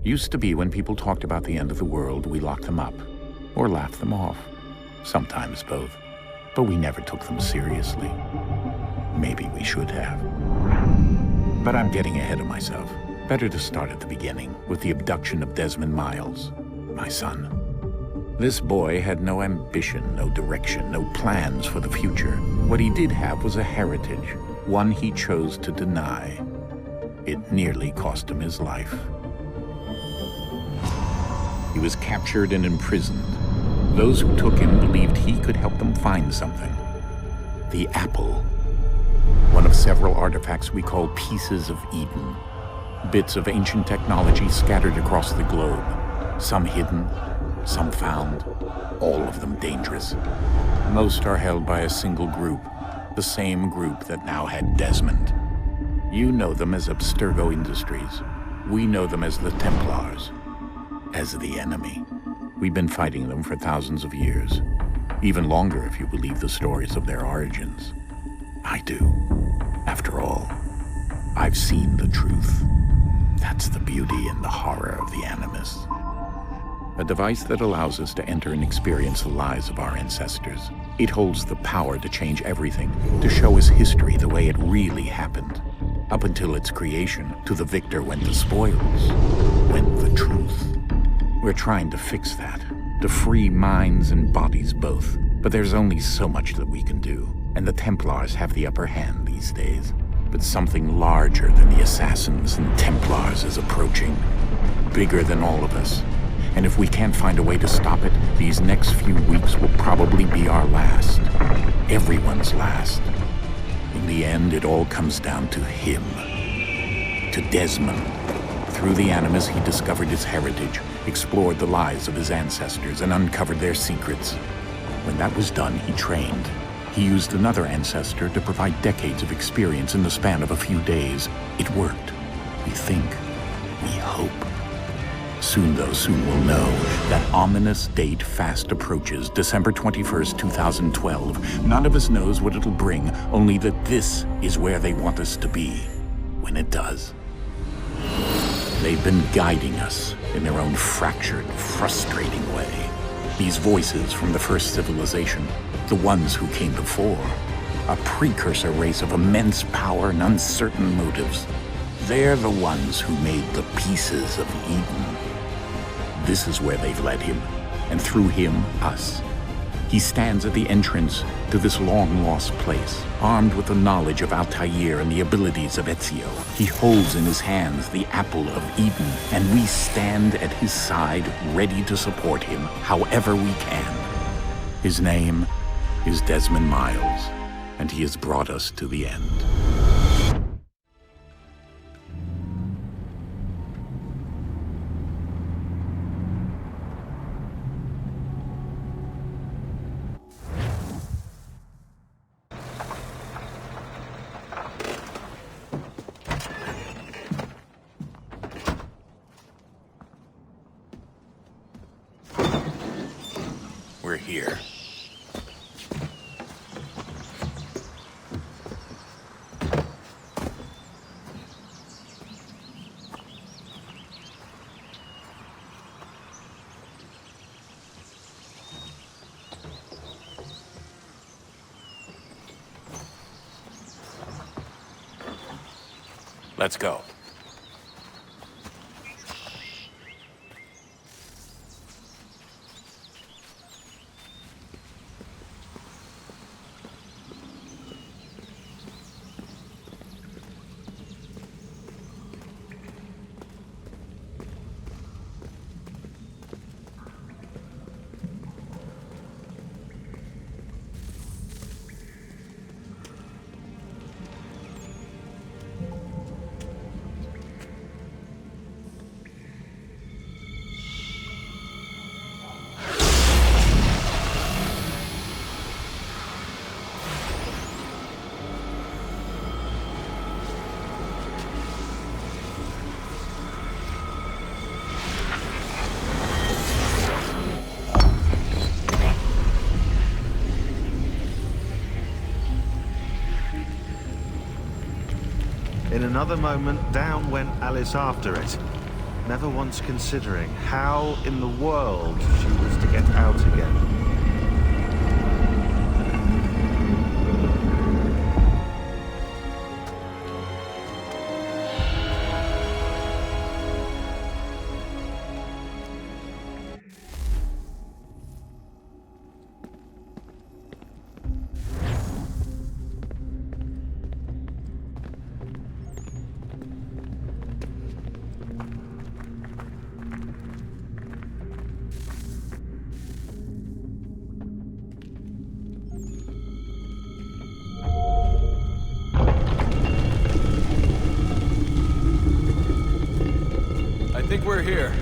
Used to be when people talked about the end of the world, we locked them up, or laughed them off. Sometimes both. But we never took them seriously. Maybe we should have. But I'm getting ahead of myself. Better to start at the beginning, with the abduction of Desmond Miles, my son. This boy had no ambition, no direction, no plans for the future. What he did have was a heritage, one he chose to deny. It nearly cost him his life. He was captured and imprisoned. Those who took him believed he could help them find something. The apple. One of several artifacts we call pieces of Eden. Bits of ancient technology scattered across the globe. Some hidden, some found, all of them dangerous. Most are held by a single group, the same group that now had Desmond. You know them as Abstergo Industries. We know them as the Templars, as the enemy. We've been fighting them for thousands of years, even longer if you believe the stories of their origins. I do. After all, I've seen the truth. That's the beauty and the horror of the Animus. A device that allows us to enter and experience the lives of our ancestors. It holds the power to change everything, to show us history the way it really happened. Up until its creation, to the victor went the spoils, went the truth. We're trying to fix that, to free minds and bodies both. But there's only so much that we can do, and the Templars have the upper hand these days. But something larger than the Assassins and Templars is approaching, bigger than all of us. And if we can't find a way to stop it, these next few weeks will probably be our last. Everyone's last. In the end, it all comes down to him. To Desmond. Through the Animus, he discovered his heritage, explored the lives of his ancestors, and uncovered their secrets. When that was done, he trained. He used another ancestor to provide decades of experience in the span of a few days. It worked. We think. We hope. Soon we'll know. That ominous date fast approaches, December 21st, 2012. None of us knows what it'll bring, only that this is where they want us to be, when it does. They've been guiding us in their own fractured, frustrating way. These voices from the first civilization, the ones who came before, a precursor race of immense power and uncertain motives. They're the ones who made the pieces of Eden. This is where they've led him, and through him, us. He stands at the entrance to this long-lost place, armed with the knowledge of Altair and the abilities of Ezio. He holds in his hands the apple of Eden, and we stand at his side, ready to support him however we can. His name is Desmond Miles, and he has brought us to the end. We're here. Let's go. In another moment, down went Alice after it. never once considering how in the world she was to get out again. I think we're here.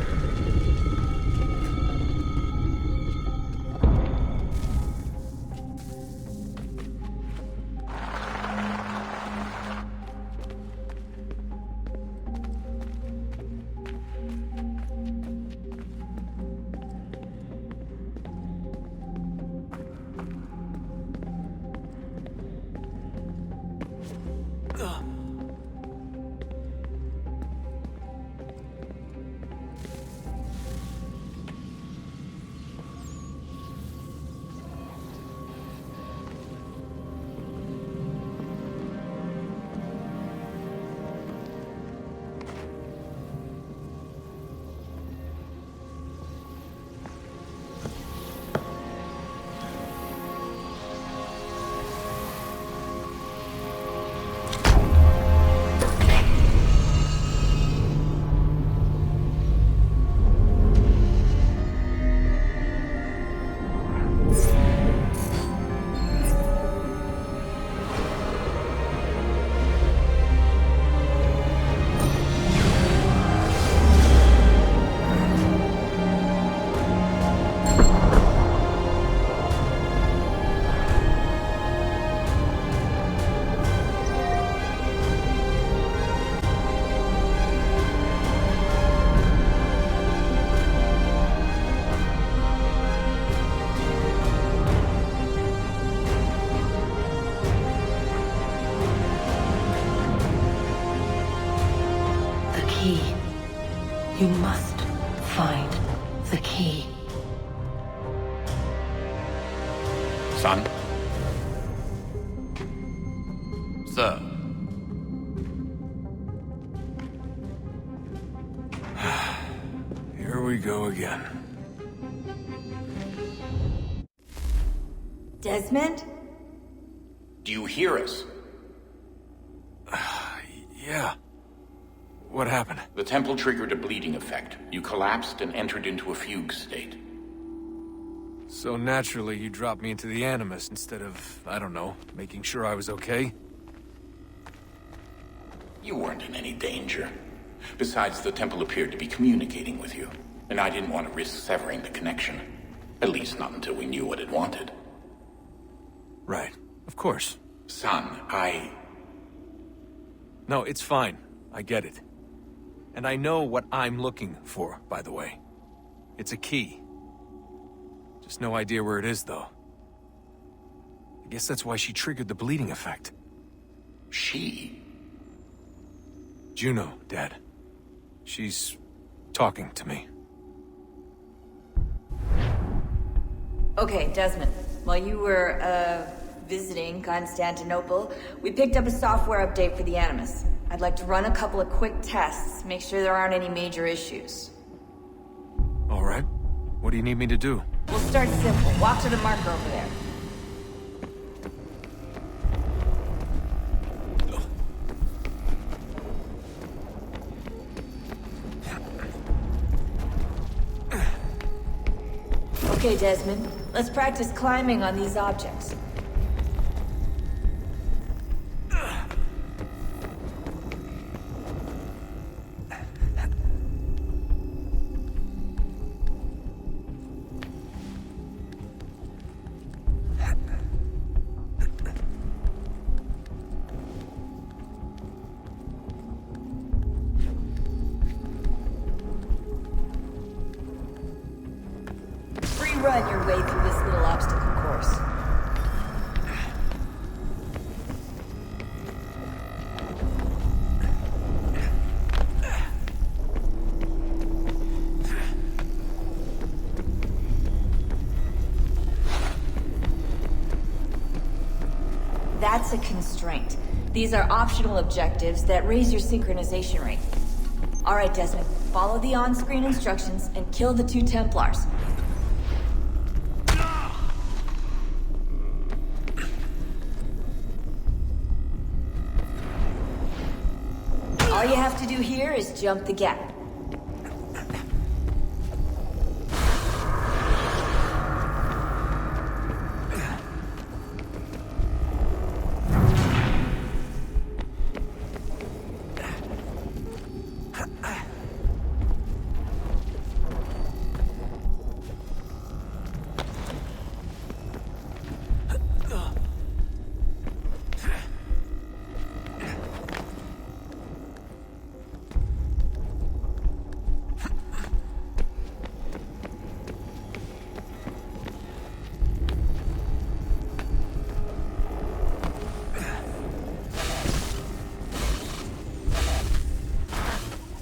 You must find the key. Son? Sir. Here we go again. Desmond? Do you hear us? Yeah. What happened? The temple triggered a bleeding effect. You collapsed and entered into a fugue state. So naturally, you dropped me into the Animus instead of, I don't know, making sure I was okay? You weren't in any danger. Besides, the temple appeared to be communicating with you, and I didn't want to risk severing the connection. At least not until we knew what it wanted. Right. Of course. Son, No, it's fine. I get it. And I know what I'm looking for, by the way. It's a key. Just no idea where it is, though. I guess that's why she triggered the bleeding effect. She? Juno, Dad. She's talking to me. Okay, Desmond. While you were, visiting Constantinople, we picked up a software update for the Animus. I'd like to run a couple of quick tests, make sure there aren't any major issues. All right. What do you need me to do? We'll start simple. Walk to the marker over there. Okay, Desmond. Let's practice climbing on these objects. Run your way through this little obstacle course. That's a constraint. These are optional objectives that raise your synchronization rate. Alright, Desmond. Follow the on-screen instructions and kill the 2 Templars. All you have to do here is jump the gap.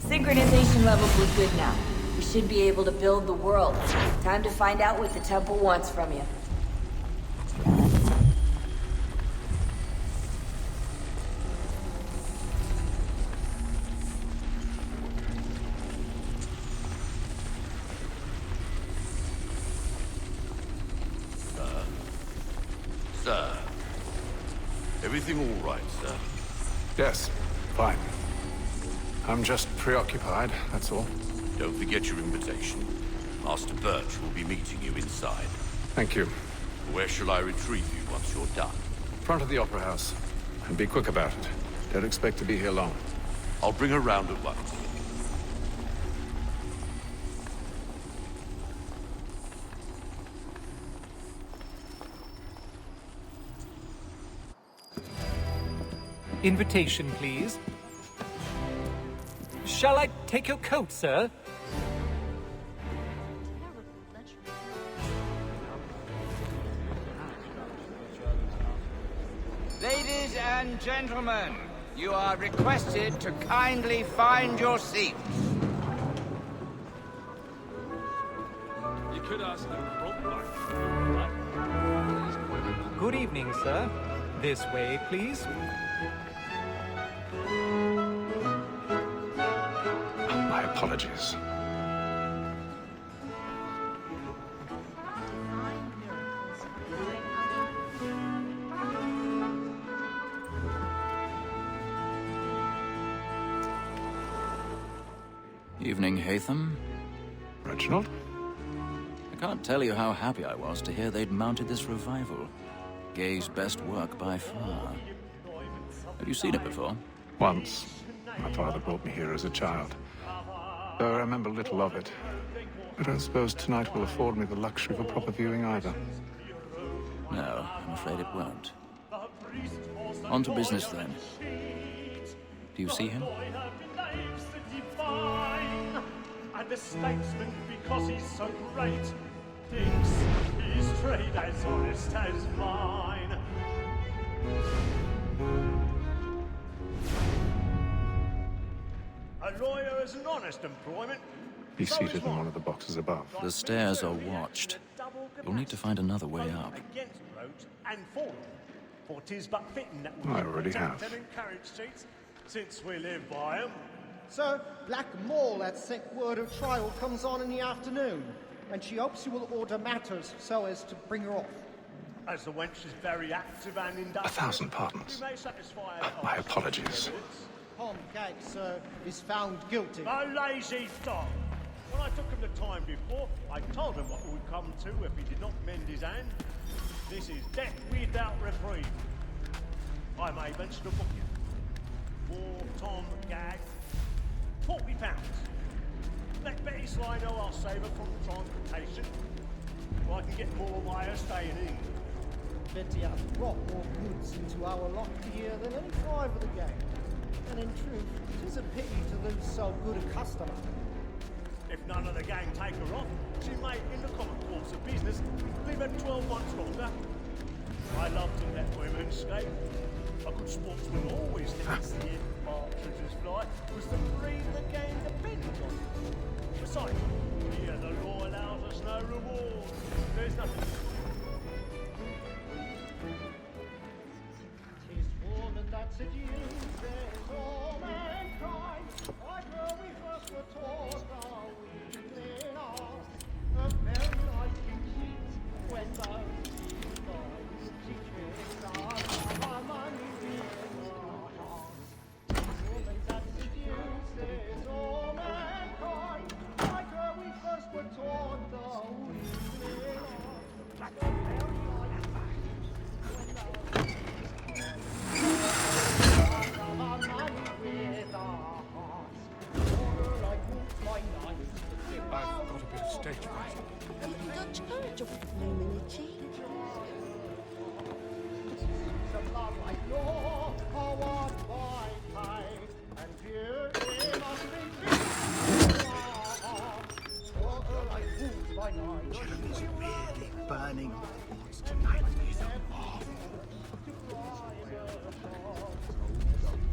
Synchronization levels look good now. We should be able to build the world. Time to find out what the temple wants from you. Sir. Everything all right, sir? Yes, fine. I'm just preoccupied, that's all. Don't forget your invitation. Master Birch will be meeting you inside. Thank you. Where shall I retrieve you once you're done? Front of the Opera House. And be quick about it. Don't expect to be here long. I'll bring her round at once. Invitation, please. Shall I take your coat, sir? Ladies and gentlemen, you are requested to kindly find your seats. You could ask them Good evening, sir. This way, please. My apologies. Evening, Hatham. Reginald? I can't tell you how happy I was to hear they'd mounted this revival. Gay's best work by far. Have you seen it before? Once. My father brought me here as a child. Though I remember little of it. I don't suppose tonight will afford me the luxury of a proper viewing either. No, I'm afraid it won't. On to business then. Do you see him? And the statesman, because he's so great, thinks his trade as honest as mine. A lawyer is an honest employment. Be seated in one of the boxes above. The stairs are watched. You'll need to find another way up. Against roads and for them. For 'tis but fitting that we I already protect have. them in carriage seats, since we live by 'em. Sir, Black Mall had sent word of trial comes on in the afternoon, and she hopes you will order matters so as to bring her off. As the wench is very active and industrious, 1,000 pardons. we may satisfy her My eyes. apologies. Tom Gag, sir, is found guilty. A lazy dog! When I took him the time before, I told him what would come to if he did not mend his hand. This is death without reprieve. I may venture to book you. For Tom Gag, £40. Let Betty Sly know I'll save her from transportation, so I can get more by her staying in England. Betty has brought more goods into our lot here than any 5 of the gang. And in truth, it is a pity to lose so good a customer. If none of the gang take her off, she may, in the common course of business, leave her 12 months longer. I love to let women skate. A good sportsman always thinks the end partridges fly was the breed the gang depends on. Besides, here the law allows us no reward. There's nothing. Tis that seduces all mankind, like where we first were taught our weakling arts, a very nice beauty when those boys teachers are our money with our hearts. Woman that seduces all mankind, like where we first were taught our weakling arts, a very nice beauty when those I've got a bit of stage fright. Dutch courage of humanity. Some love like law, a one by time, and beauty must be free. Like wolves by night. Jimmy's really burning upwards tonight. He's a marvel.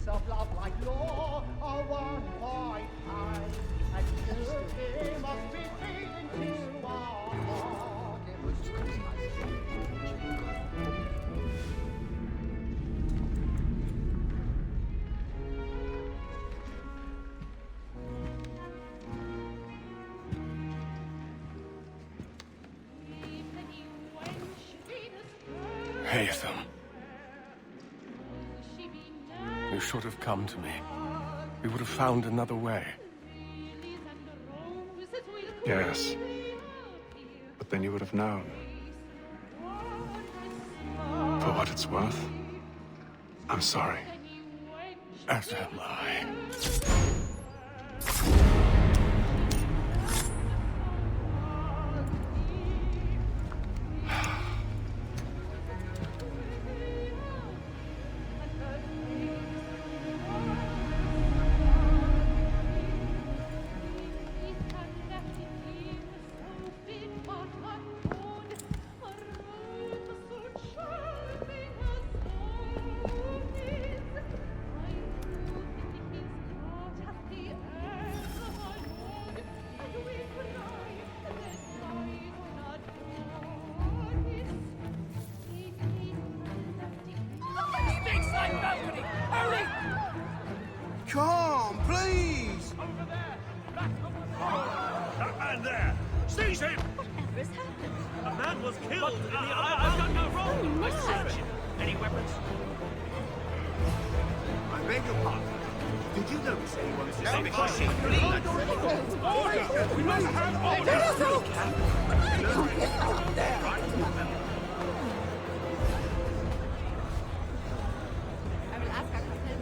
Some love like law, a one by time, and beauty must be free into our heart. Haytham. You should have come to me. We would have found another way. Yes. But then you would have known. For what it's worth, I'm sorry. As am I. Come, please! That man there! Seize him! Whatever has happened? A man was killed in the I've done no wrong! I searched him. Any weapons? I beg your pardon. Did you notice anyone sitting Caution, please! Order! We must have order! I will ask our cousin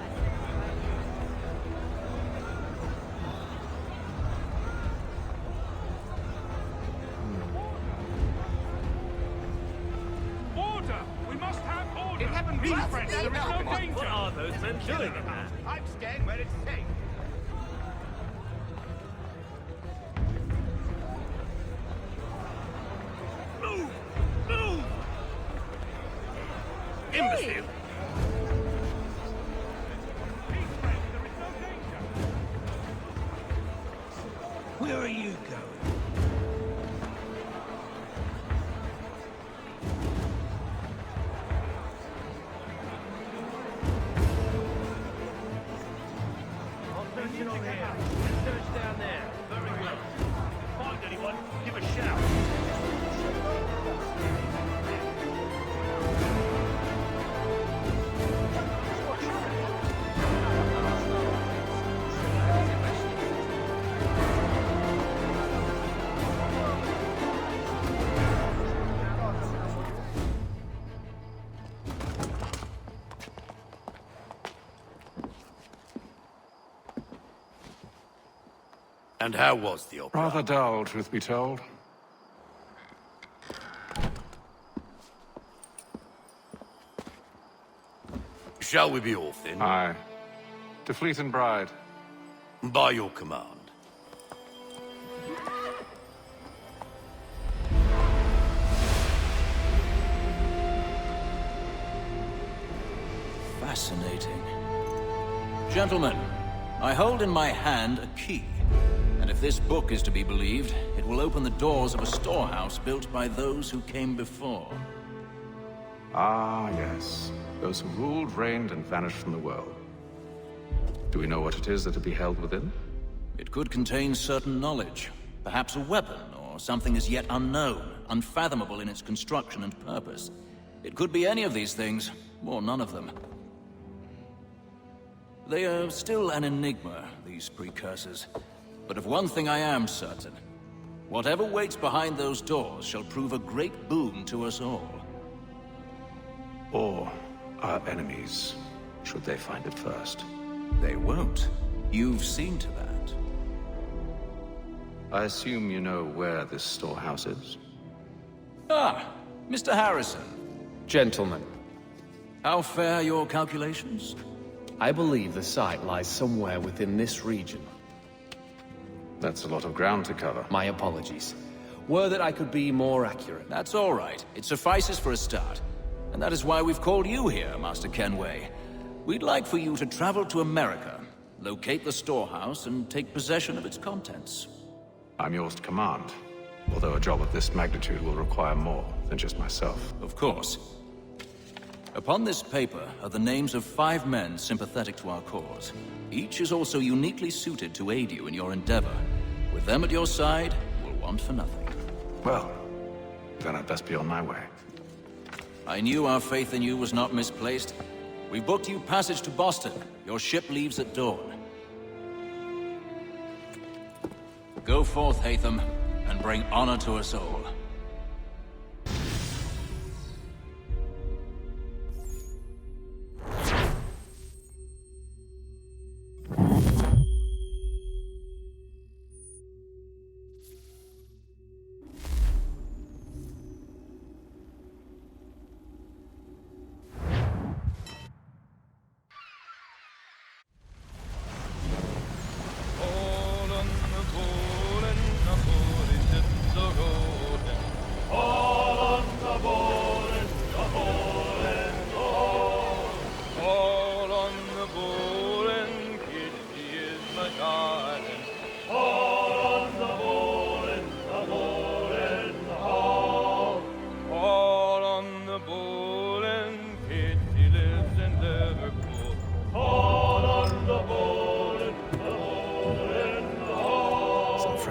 Order! We must have order! It happened Be last friends, night. there is no danger! What are those men doing? I'm staying where it's safe. Move! Move! Imbecile! Where are you going? Attention on here. Search down there. Very well. Find anyone, give a shout. And how was the opera? Rather dull, truth be told. Shall we be off then? Aye. To Fleet and Bride. By your command. Fascinating. Gentlemen, I hold in my hand a key. And if this book is to be believed, it will open the doors of a storehouse built by those who came before. Ah, yes. Those who ruled, reigned, and vanished from the world. Do we know what it is that to be held within? It could contain certain knowledge. Perhaps a weapon, or something as yet unknown, unfathomable in its construction and purpose. It could be any of these things, or none of them. They are still an enigma, these precursors. But of one thing I am certain. Whatever waits behind those doors shall prove a great boon to us all. Or our enemies, should they find it first. They won't. You've seen to that. I assume you know where this storehouse is? Ah, Mr. Harrison. Gentlemen, How fare your calculations? I believe the site lies somewhere within this region. That's a lot of ground to cover. My apologies. Were that I could be more accurate. That's all right. It suffices for a start. And that is why we've called you here, Master Kenway. We'd like for you to travel to America, locate the storehouse, and take possession of its contents. I'm yours to command, although a job of this magnitude will require more than just myself. Of course. Upon this paper are the names of 5 men sympathetic to our cause. Each is also uniquely suited to aid you in your endeavor. With them at your side, you'll want for nothing. Well, then I'd best be on my way. I knew our faith in you was not misplaced. We booked you passage to Boston. Your ship leaves at dawn. Go forth, Hatham, and bring honor to us all.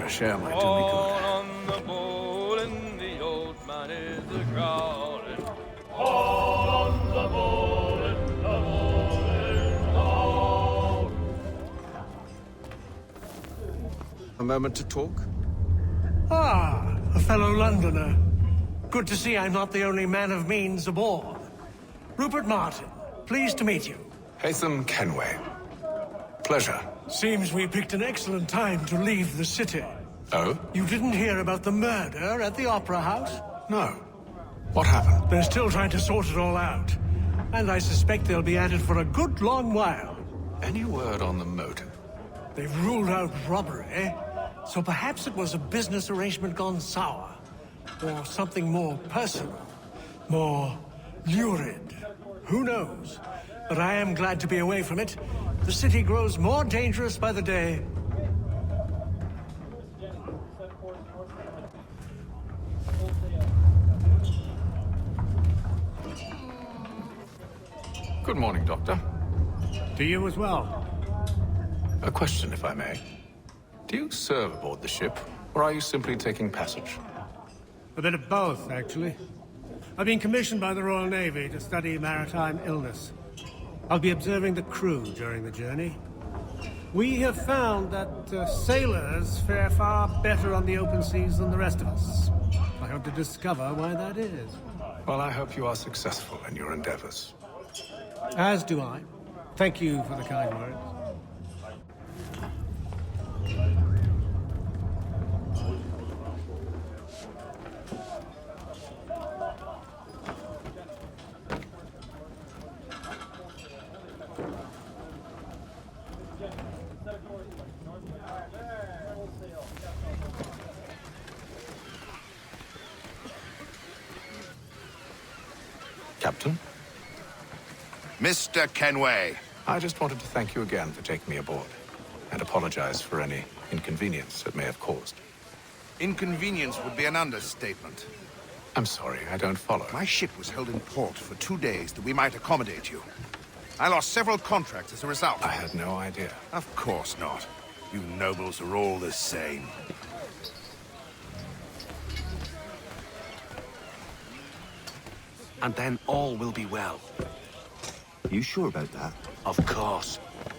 Share my Tony cook. On the bowl and the old man is a-growling. On the bowl and the bowl A moment to talk? Ah, a fellow Londoner. Good to see I'm not the only man of means aboard. Rupert Martin, pleased to meet you. Hatham Kenway. Pleasure. Seems we picked an excellent time to leave the city. Oh? You didn't hear about the murder at the Opera House? No. What happened? They're still trying to sort it all out. And I suspect they'll be at it for a good long while. Any word on the motive? They've ruled out robbery, so perhaps it was a business arrangement gone sour. Or something more personal. More lurid. Who knows? But I am glad to be away from it. The city grows more dangerous by the day. Good morning, Doctor. To you as well. A question, if I may. Do you serve aboard the ship, or are you simply taking passage? A bit of both, actually. I've been commissioned by the Royal Navy to study maritime illness. I'll be observing the crew during the journey. We have found that sailors fare far better on the open seas than the rest of us. I hope to discover why that is. Well, I hope you are successful in your endeavors. As do I. Thank you for the kind words. Captain? Mr. Kenway. I just wanted to thank you again for taking me aboard, and apologize for any inconvenience it may have caused. Inconvenience would be an understatement. I'm sorry, I don't follow. My ship was held in port for 2 days that we might accommodate you. I lost several contracts as a result. I had no idea. Of course not. You nobles are all the same. And then all will be well. You sure about that? Of course.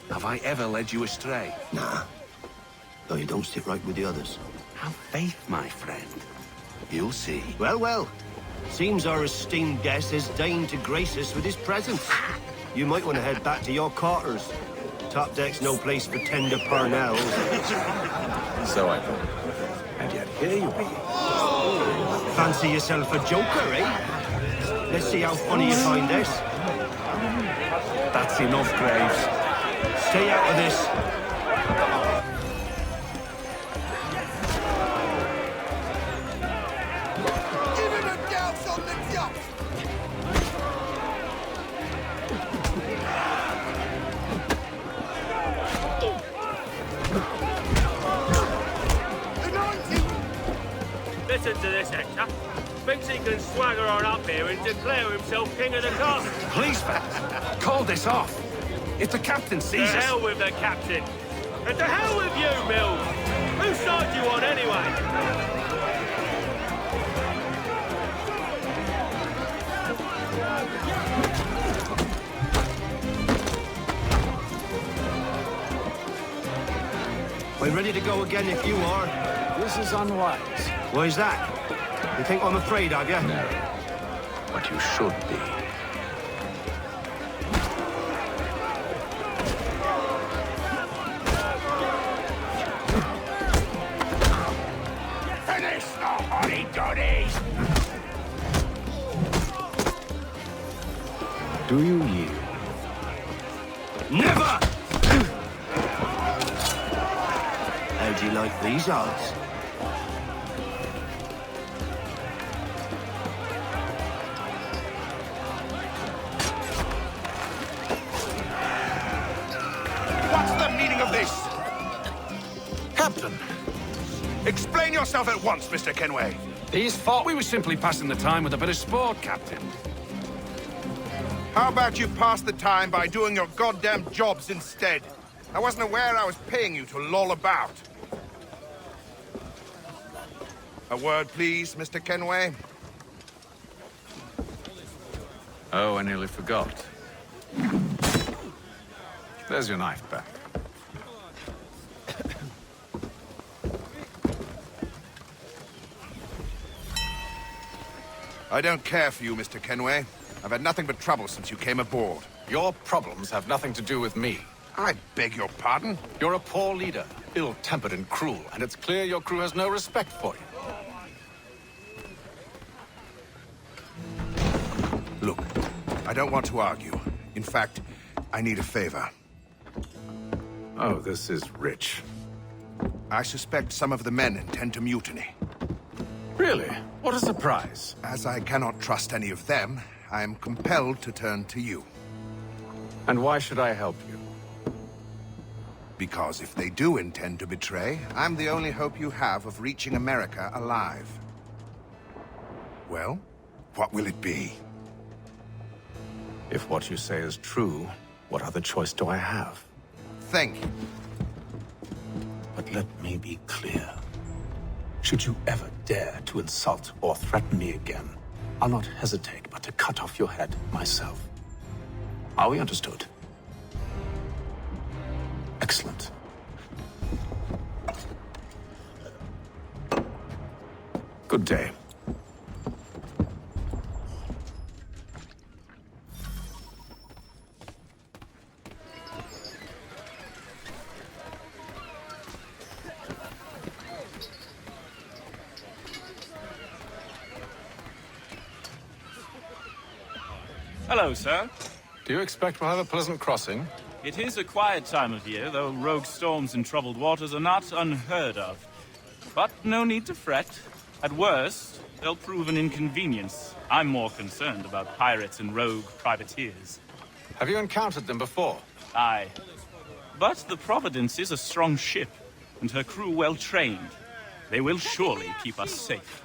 Have I ever led you astray? Nah. Though you don't sit right with the others. Have faith, my friend. You'll see. Well, well. Seems our esteemed guest has deigned to grace us with his presence. You might want to head back to your quarters. Top deck's no place for tender parnells. So I thought. And yet here you be. Fancy yourself a joker, eh? Let's see how funny you find this. That's enough, Graves. Stay out of this. Give him a douse on the top! Listen to this, Hector. Thinks he can swagger on up here and declare himself king of the castle. Please, fellas, call this off. If the captain sees us... To hell with the captain. And to hell with you, Mills. Whose side do you on, anyway? We're ready to go again if you are. This is unwise. Why is that? You think I'm afraid of you? No. But you should be. Finish the hotty-toddies! Do you yield? Never! How'd you like these odds? What's the meaning of this? Captain, Explain yourself at once, Mr. Kenway. these thought we were simply passing the time with a bit of sport, Captain. How about you pass the time by doing your goddamn jobs instead? I wasn't aware I was paying you to loll about. A word, please, Mr. Kenway. Oh, I nearly forgot. There's your knife back. I don't care for you, Mr. Kenway. I've had nothing but trouble since you came aboard. Your problems have nothing to do with me. I beg your pardon? You're a poor leader, ill-tempered and cruel, and it's clear your crew has no respect for you. Look, I don't want to argue. In fact, I need a favor. Oh, this is rich. I suspect some of the men intend to mutiny. Really? What a surprise. As I cannot trust any of them, I am compelled to turn to you. And why should I help you? Because if they do intend to betray, I'm the only hope you have of reaching America alive. Well, what will it be? If what you say is true, what other choice do I have? Thank you. But let me be clear. Should you ever dare to insult or threaten me again, I'll not hesitate but to cut off your head myself. Are we understood? Excellent. Good day. Hello, sir. Do you expect we'll have a pleasant crossing? It is a quiet time of year, though rogue storms in troubled waters are not unheard of. But no need to fret. At worst, they'll prove an inconvenience. I'm more concerned about pirates and rogue privateers. Have you encountered them before? Aye. But the Providence is a strong ship, and her crew well trained. They will surely keep us safe.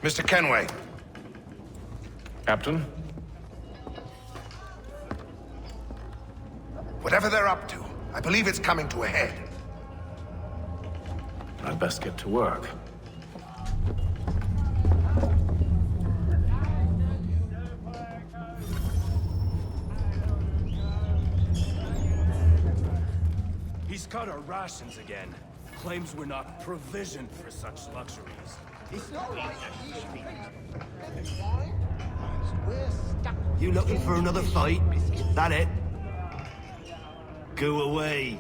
Mr. Kenway. Captain? Whatever they're up to, I believe it's coming to a head. I'd best get to work. He's cut our rations again. Claims we're not provisioned for such luxuries. It's not like that used to be. We're stuck. You looking for another fight? That it? Go away.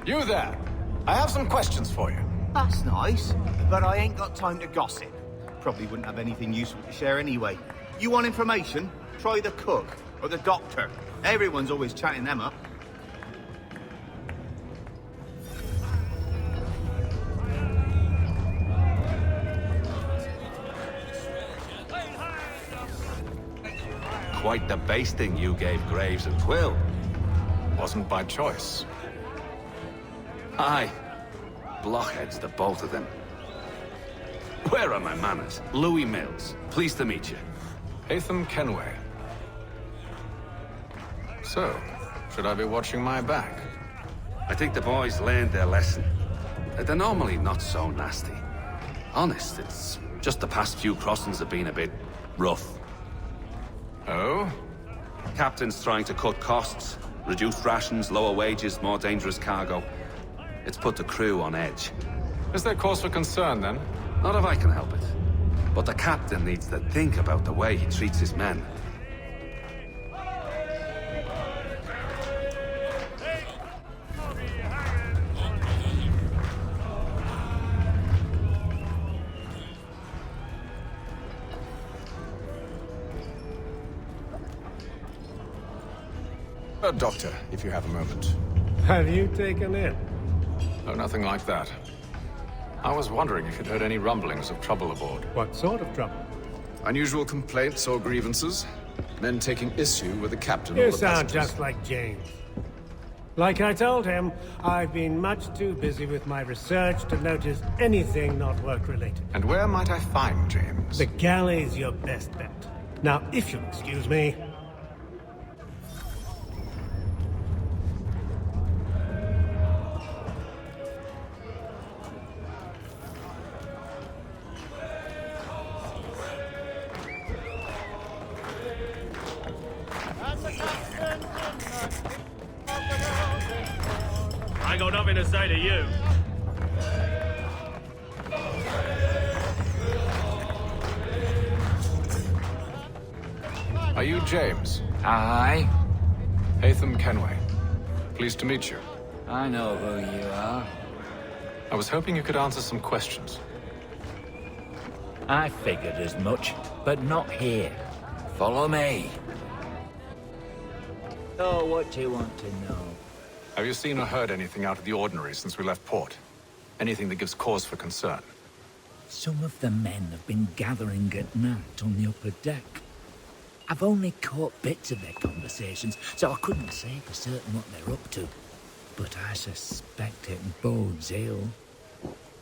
You there! I have some questions for you. That's nice, but I ain't got time to gossip. Probably wouldn't have anything useful to share anyway. You want information? Try the cook or the doctor. Everyone's always chatting them up. Quite the basting you gave Graves and Quill. Wasn't by choice. Aye. Blockheads, the both of them. Where are my manners? Louis Mills. Pleased to meet you. Haytham Kenway. So, should I be watching my back? I think the boys learned their lesson. They're normally not so nasty. Honest, it's just the past few crossings have been a bit rough. Oh? Captain's trying to cut costs. Reduced rations, lower wages, more dangerous cargo. It's put the crew on edge. Is there cause for concern, then? Not if I can help it. But the captain needs to think about the way he treats his men. Doctor, if you have a moment. Have you taken it? Oh, nothing like that. I was wondering if you'd heard any rumblings of trouble aboard. What sort of trouble? Unusual complaints or grievances? Men taking issue with the captain You or the sound passengers? just like James. Like I told him, I've been much too busy with my research to notice anything not work-related. And where might I find James? The galley's your best bet. Now, if you'll excuse me... I got nothing to say to you. Are you James? Aye. Haytham Kenway. Pleased to meet you. I know who you are. I was hoping you could answer some questions. I figured as much, but not here. Follow me. So, what do you want to know? Have you seen or heard anything out of the ordinary since we left port? Anything that gives cause for concern? Some of the men have been gathering at night on the upper deck. I've only caught bits of their conversations, so I couldn't say for certain what they're up to. But I suspect it bodes ill.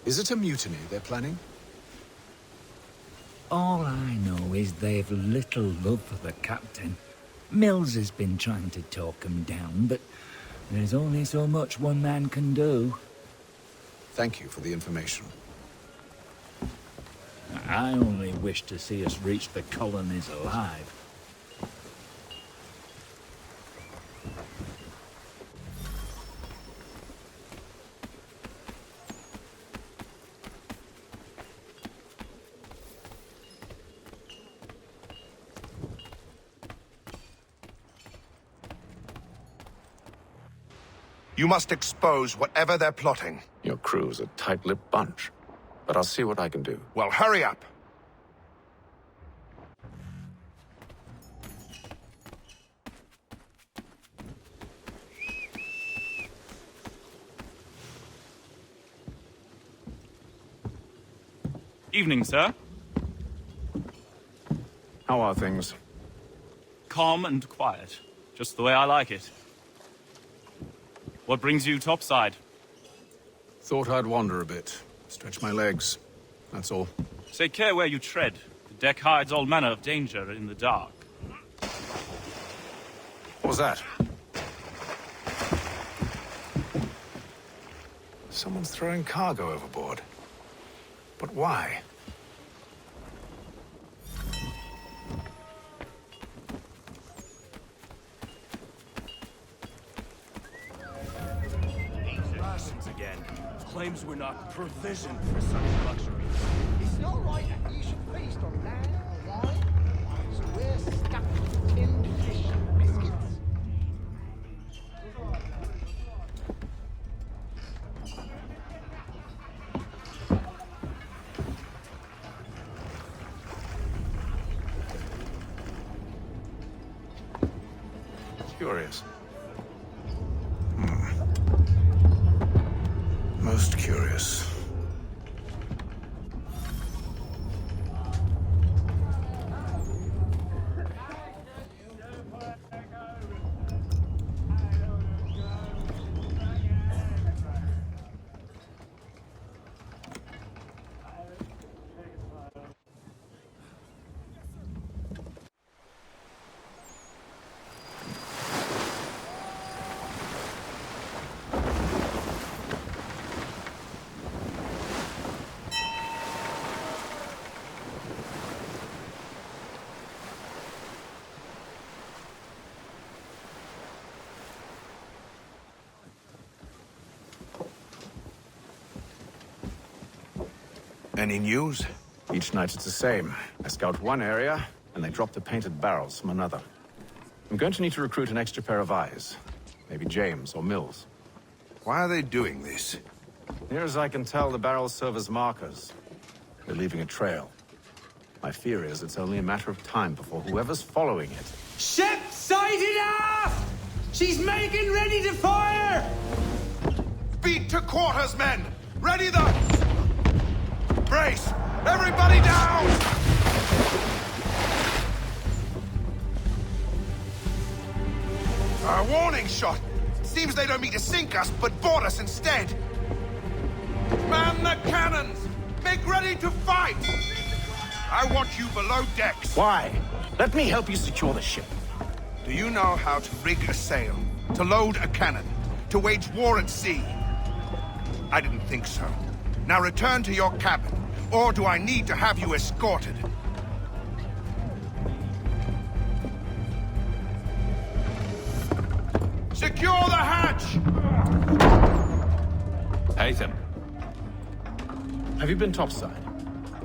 Is it a mutiny they're planning? All I know is they've little love for the captain. Mills has been trying to talk him down, but there's only so much one man can do. Thank you for the information. I only wish to see us reach the colonies alive. You must expose whatever they're plotting. Your crew's a tight-lipped bunch. But I'll see what I can do. Well, hurry up. Evening, sir. How are things? Calm and quiet. Just the way I like it. What brings you topside? Thought I'd wander a bit. Stretch my legs. That's all. Take care where you tread. The deck hides all manner of danger in the dark. What was that? Someone's throwing cargo overboard. But why? Rations again. Claims we're not provisioned for such luxuries. It's not right that you should feast on land or wine, so we're stuck with tinned fish and biscuits. Curious. Most curious. Any news? Each night it's the same. I scout one area, and they drop the painted barrels from another. I'm going to need to recruit an extra pair of eyes. Maybe James or Mills. Why are they doing this? Near as I can tell, the barrels serve as markers. They're leaving a trail. My fear is it's only a matter of time before whoever's following it... Ship sighted aft! She's making ready to fire! Beat to quarters, men! Ready the... Brace! Everybody down! A warning shot! Seems they don't mean to sink us, but board us instead! Man the cannons! Make ready to fight! I want you below decks! Why? Let me help you secure the ship. Do you know how to rig a sail? To load a cannon? To wage war at sea? I didn't think so. Now return to your cabin, or do I need to have you escorted? Secure the hatch! Haytham. Have you been topside?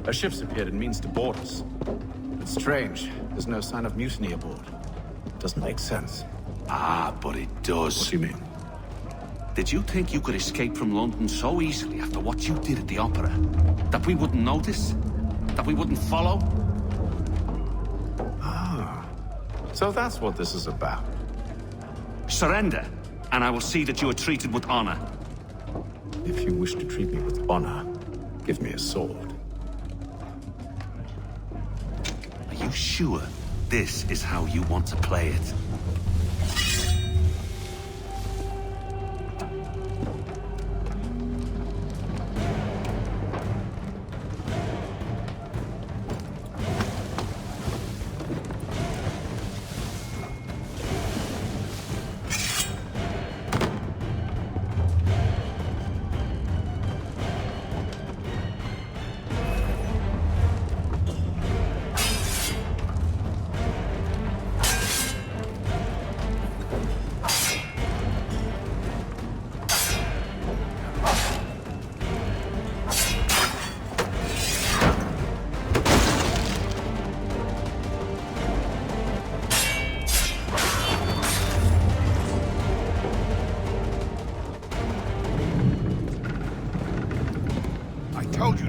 A ship's appeared and means to board us. It's strange. There's no sign of mutiny aboard. Doesn't make sense. Ah, but it does. What do you mean? Did you think you could escape from London so easily after what you did at the opera? That we wouldn't notice? That we wouldn't follow? Ah. So that's what this is about. Surrender, and I will see that you are treated with honor. If you wish to treat me with honor, give me a sword. Are you sure this is how you want to play it?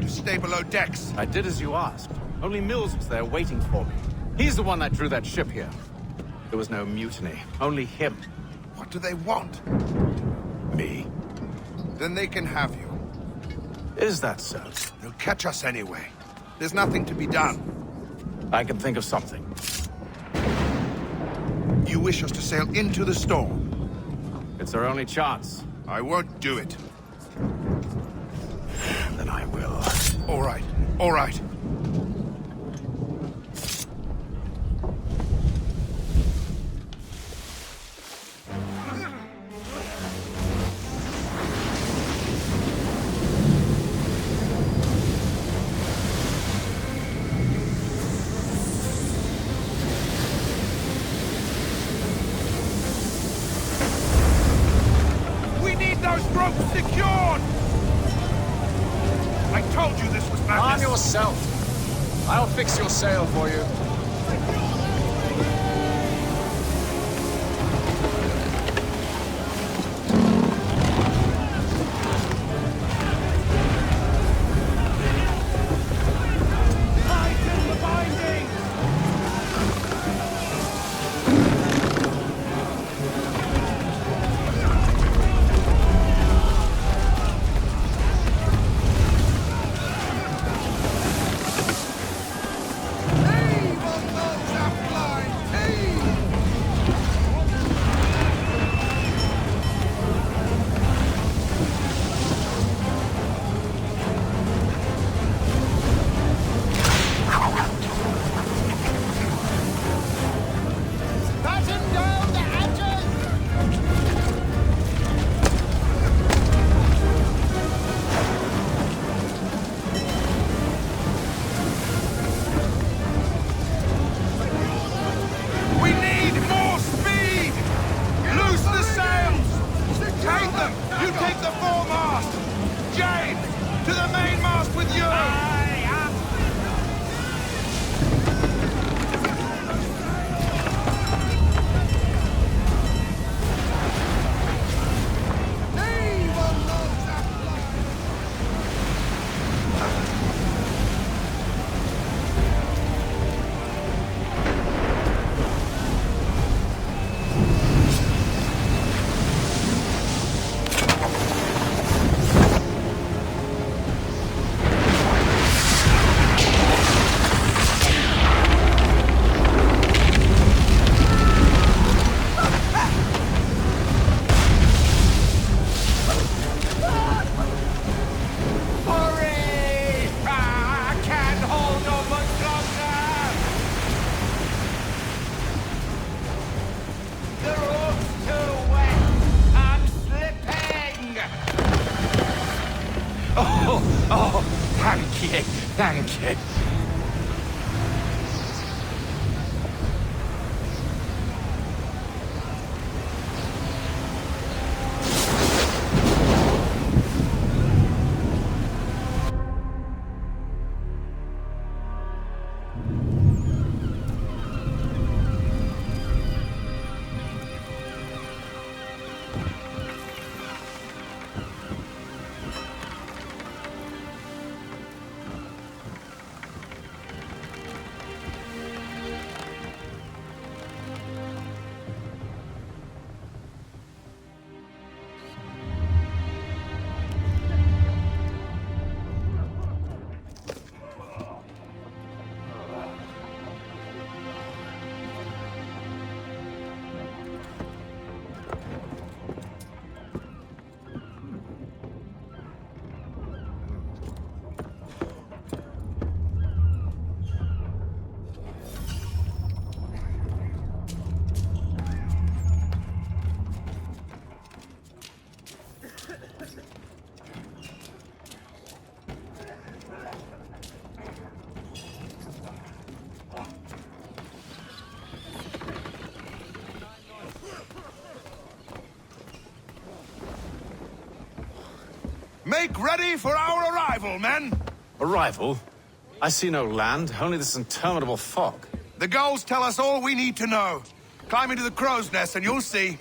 Stay below decks. I did as you asked. Only Mills was there waiting for me. He's the one that drew that ship here. There was no mutiny. Only him. What do they want? Me. Then they can have you. Is that so? They'll catch us anyway. There's nothing to be done. I can think of something. You wish us to sail into the storm? It's our only chance. I won't do it. Then I will. All right, all right. We need those ropes secured! I told you this was madness. Arm yourself. I'll fix your sail for you. Tighten the binding! Batten down the hatches! We need more speed! Loose the sails! Take them! You take the foremast! James, to the mainmast with you! Hurry! I can't hold on much longer! The rope's too wet! I'm slipping! Oh, thank you, thank you. Make ready for our arrival, men! Arrival? I see no land, only this interminable fog. The gulls tell us all we need to know. Climb into the crow's nest and you'll see.